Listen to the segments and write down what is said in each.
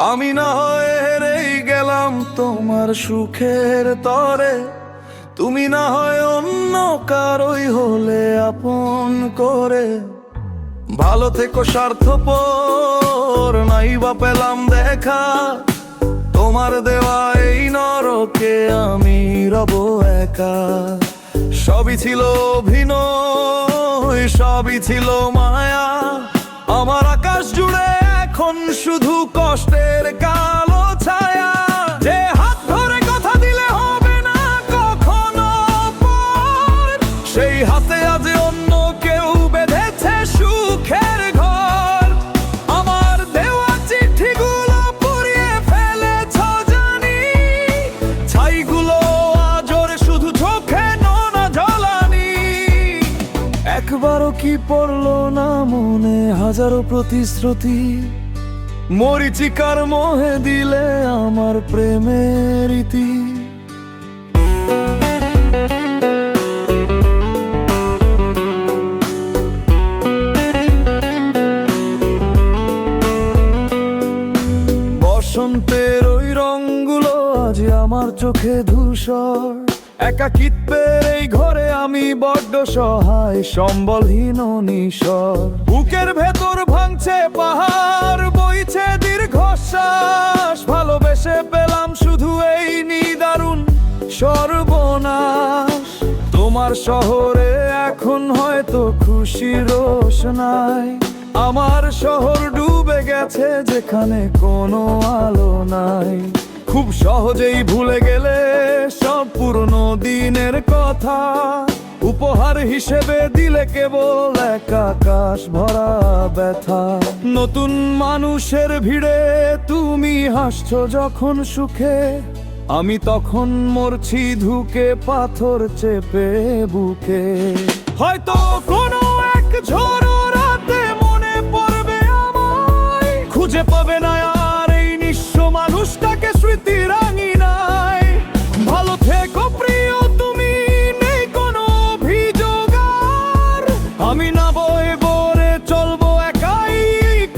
আমি না হয় হেরেই গেলাম তোমার সুখের তরে, তুমি না হয় অন্য কারোই হলে আপন করে। ভালো থেকো স্বার্থপর, নাই বা পেলাম দেখা, তোমার দেওয়া এই নরকে আমি রব একা। সবই ছিল অভিনয়, সবই ছিল মায়া, আমার আকাশ জুড়ে এখন শুধু কষ্টের কালো ছায়া। যে হাত ধরে কথা দিলে হবে না কখনো পর, সেই হাতে আজ অন্য কেউ বেঁধেছে সুখের ঘর। আমার দেওয়া চিঠিগুলো পুড়িয়ে ফেলেছ জানি, ছাইগুলো আজ ওর শুধু চোখে নোনা জ্বালানি। একবারও কি পড়লো না মনে হাজারো প্রতিশ্রুতি, মরিচিকার মোহে দিলে আমার প্রেমের ইতি। বসন্তের ওই রঙগুলো আজ আমার চোখে ধূসর, একাকিত্বের এই ঘরে আমি বড্ড সহায়, সম্বলহীন নিঃস্বর। বুকের ভেতর ভাঙছে পাহাড়, বইছে দীর্ঘশ্বাস, ভালোবেসে পেলাম শুধু এই নিদারুণ সর্বনাশ। তোমার শহরে এখন হয়তো খুশির রোশনাই, আমার শহর ডুবে গেছে যেখানে কোনো আলো নাই। খুব সহজেই ভুলে গেলে সব পুরনো দিনের কথা, উপহার হিসেবে দিলে কেবল এক আকাশ ভরা ব্যথা। নতুন মানুষের ভিড়ে তুমি হাসছো যখন সুখে, আমি তখন মরছি ধুকে পাথর চেপে বুকে। হয়তো কোনো এক ঝড়ো রাতে মনে পড়বে আমায়, খুঁজে পাবে না আর এই নিঃস্ব মানুষটাকে স্মৃতির আঙিনায়। ভালো থেকো প্রিয় তুমি, নেই কোনো অভিযোগ আর, আমি না বয়ে বরে চলবো একাই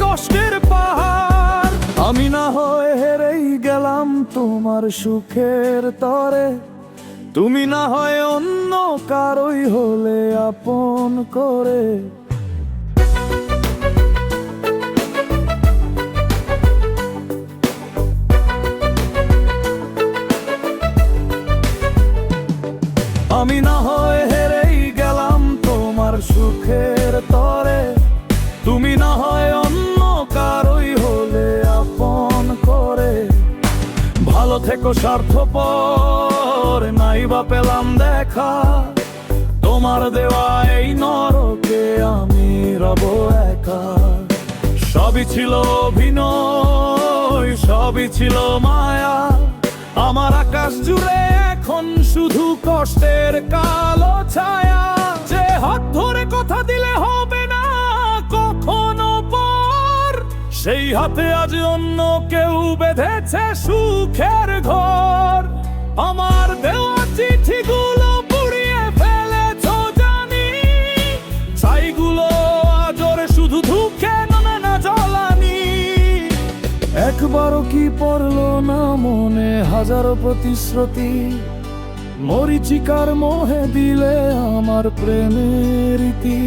কষ্টের পাহাড়। আমি না হয় হেরেই গেলাম তোমার সুখের তরে, তুমি না হয় অন্য কারোই হলে আপন করে। আমি না হয় হেরেই গেলাম তোমার সুখের তরে, তুমি না হয় অন্য কারোই হলে আপন করে। ভালো থেকো স্বার্থপর, নাই বা পেলাম দেখা, তোমার দেওয়া এই নরকে আমি রব একা। সবই ছিল অভিনয়, সবই ছিল মায়া, আমার আকাশ জুড়ে এখন শুধু কষ্টের কালো ছায়া। যে হাত ধরে কথা দিলে হবে না কখনো পর, সেই হাতে আজ অন্য কেউ বেঁধেছে সুখের ঘর। আমার দেওয়া চিঠিগুলো পুড়িয়ে ফেলেছ জানি, ছাইগুলো আজ ওর শুধু ধুকে না জ্বালানি। একবারও কি পড়লো না মনে হাজারো প্রতিশ্রুতি, মরিচিকার মোহে দিলে আমার প্রেমের ইতি।